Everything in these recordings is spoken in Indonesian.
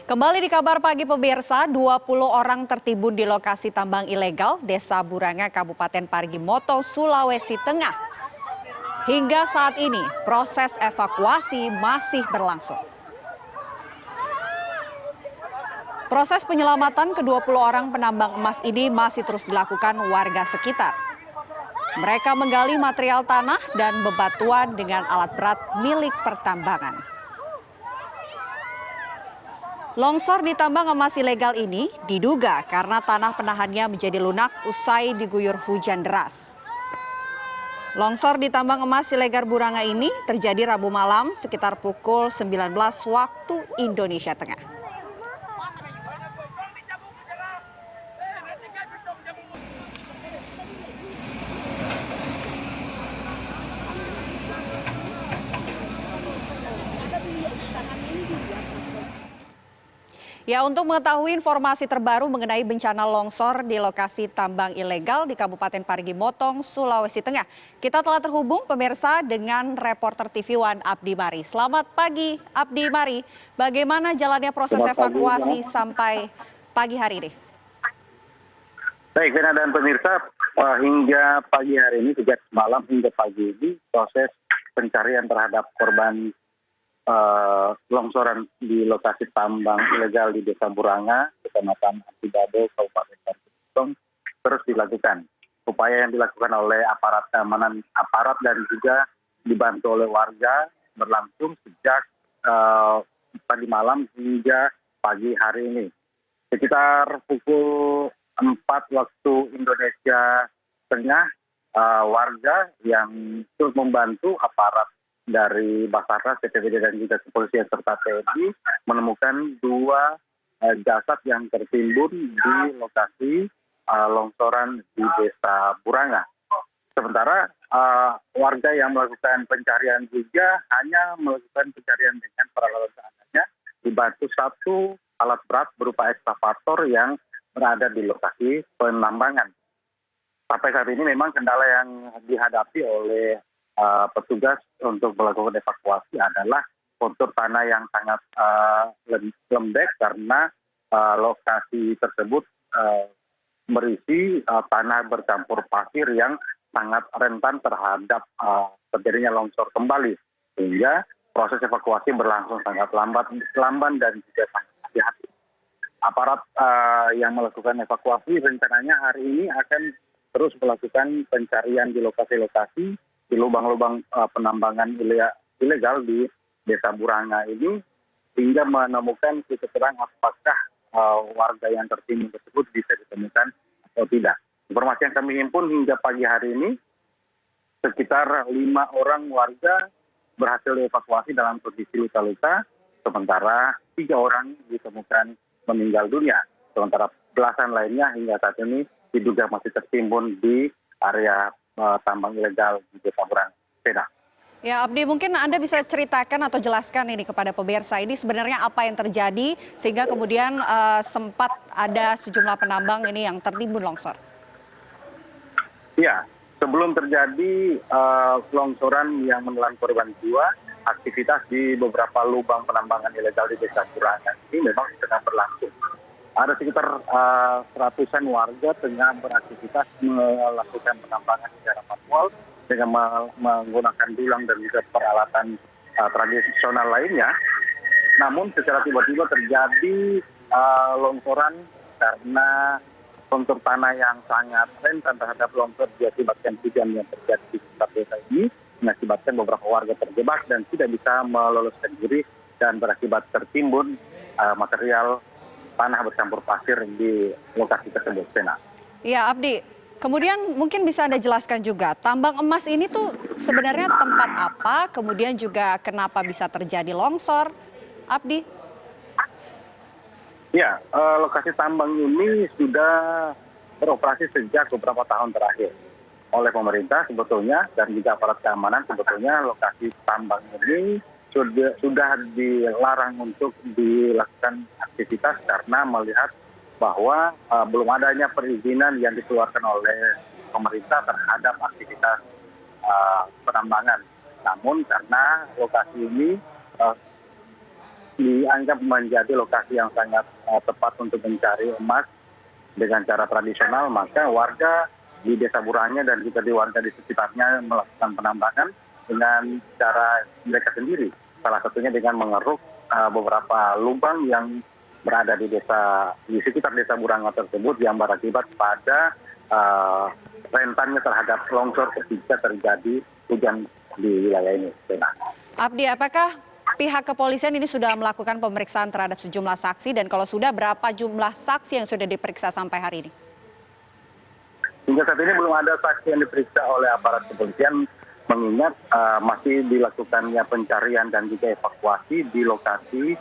Kembali di kabar pagi pemirsa, 20 orang tertimbun di lokasi tambang ilegal Desa Buranga, Kabupaten Parigi Motong, Sulawesi Tengah. Hingga saat ini, proses evakuasi masih berlangsung. Proses penyelamatan ke-20 orang penambang emas ini masih terus dilakukan warga sekitar. Mereka menggali material tanah dan bebatuan dengan alat berat milik pertambangan. Longsor di tambang emas ilegal ini diduga karena tanah penahannya menjadi lunak usai diguyur hujan deras. Longsor di tambang emas ilegal Buranga ini terjadi Rabu malam sekitar pukul 19 waktu Indonesia Tengah. Ya, untuk mengetahui informasi terbaru mengenai bencana longsor di lokasi tambang ilegal di Kabupaten Parigi Motong, Sulawesi Tengah, kita telah terhubung pemirsa dengan reporter TV One Abdi Mari. Selamat pagi, Abdi Mari. Bagaimana jalannya proses evakuasi sampai pagi hari ini? Baik, Vena dan pemirsa, hingga pagi hari ini, sejak malam hingga pagi ini, proses pencarian terhadap korban longsoran di lokasi tambang ilegal di Desa Buranga, Kecamatan Antibado, Kabupaten Parigi Motong, terus dilakukan. Upaya yang dilakukan oleh aparat keamanan dan juga dibantu oleh warga berlangsung sejak tadi malam hingga pagi hari ini. Sekitar pukul 4 waktu Indonesia Tengah, warga yang terus membantu aparat dari Basarnas, BPBD dan juga kepolisian serta TNI menemukan 2 jasad yang tertimbun di lokasi longsoran di Desa Buranga. Sementara warga yang melakukan pencarian juga hanya melakukan pencarian dengan peralatan seadanya, dibantu 1 alat berat berupa ekskavator yang berada di lokasi penambangan. Sampai saat ini memang kendala yang dihadapi oleh petugas untuk melakukan evakuasi adalah kontur tanah yang sangat lembek karena lokasi tersebut berisi tanah bercampur pasir yang sangat rentan terhadap terjadinya longsor kembali, sehingga proses evakuasi berlangsung sangat lamban dan juga sangat hati-hati. Aparat yang melakukan evakuasi rencananya hari ini akan terus melakukan pencarian di lokasi-lokasi di lubang-lubang penambangan ilegal di Desa Buranga ini hingga menemukan titik terang apakah warga yang tertimbun tersebut bisa ditemukan atau tidak. Informasi yang kami himpun hingga pagi hari ini sekitar 5 orang warga berhasil dievakuasi dalam kondisi luka-luka, sementara 3 orang ditemukan meninggal dunia. Sementara belasan lainnya hingga saat ini diduga masih tertimbun di area tambang ilegal di Desa Buranga. Ya, Abdi, mungkin Anda bisa ceritakan atau jelaskan ini kepada pemirsa, ini sebenarnya apa yang terjadi sehingga kemudian sempat ada sejumlah penambang ini yang tertimbun longsor. Ya, sebelum terjadi longsoran yang menelan korban jiwa, aktivitas di beberapa lubang penambangan ilegal di Desa Buranga ini memang sedang berlangsung. Ada sekitar ratusan warga tengah beraktivitas melakukan penambangan secara manual dengan menggunakan dulang dan juga peralatan tradisional lainnya. Namun secara tiba-tiba terjadi longsoran karena kontur tanah yang sangat rentan terhadap longsor diakibatkan hujan yang terjadi di sekitar desa ini, mengakibatkan beberapa warga terjebak dan tidak bisa meloloskan diri dan berakibat tertimbun material tanah bercampur pasir di lokasi tersebut, Sena. Ya, Abdi, kemudian mungkin bisa Anda jelaskan juga, tambang emas ini tuh sebenarnya tempat apa, kemudian juga kenapa bisa terjadi longsor, Abdi? Ya, lokasi tambang ini sudah beroperasi sejak beberapa tahun terakhir oleh pemerintah sebetulnya dan juga aparat keamanan. Sebetulnya lokasi tambang ini sudah dilarang untuk dilakukan aktivitas karena melihat bahwa belum adanya perizinan yang dikeluarkan oleh pemerintah terhadap aktivitas penambangan. Namun karena lokasi ini dianggap menjadi lokasi yang sangat tepat untuk mencari emas dengan cara tradisional, maka warga di Desa Burangnya dan juga di warga di sekitarnya melakukan penambangan dengan cara mereka sendiri. Salah satunya dengan mengeruk beberapa lubang yang berada di sekitar Desa Burangnya tersebut yang berakibat pada rentannya terhadap longsor ketika terjadi hujan di wilayah ini. Abdi, apakah pihak kepolisian ini sudah melakukan pemeriksaan terhadap sejumlah saksi dan kalau sudah berapa jumlah saksi yang sudah diperiksa sampai hari ini? Hingga saat ini belum ada saksi yang diperiksa oleh aparat kepolisian mengingat masih dilakukannya pencarian dan juga evakuasi di lokasi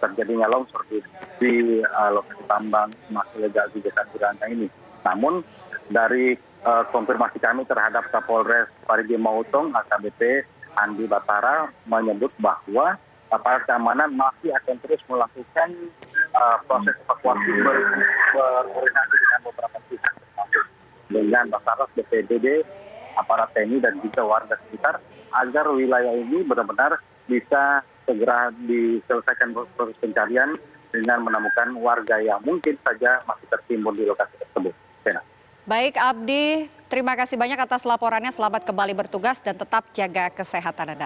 terjadinya longsor di lokasi tambang emas ilegal di Desa Burangnya ini. Namun dari konfirmasi kami terhadap Kapolres Parigi Motong AKBP Andi Batara menyebut bahwa aparat keamanan masih akan terus melakukan proses evakuasi berkoordinasi dengan beberapa pihak termasuk dengan Basarnas, BPBD, aparat TNI dan juga warga sekitar agar wilayah ini benar-benar bisa segera diselesaikan proses pencarian dengan menemukan warga yang mungkin saja masih tertimbun di lokasi tersebut. Baik Abdi, terima kasih banyak atas laporannya. Selamat kembali bertugas dan tetap jaga kesehatan Anda.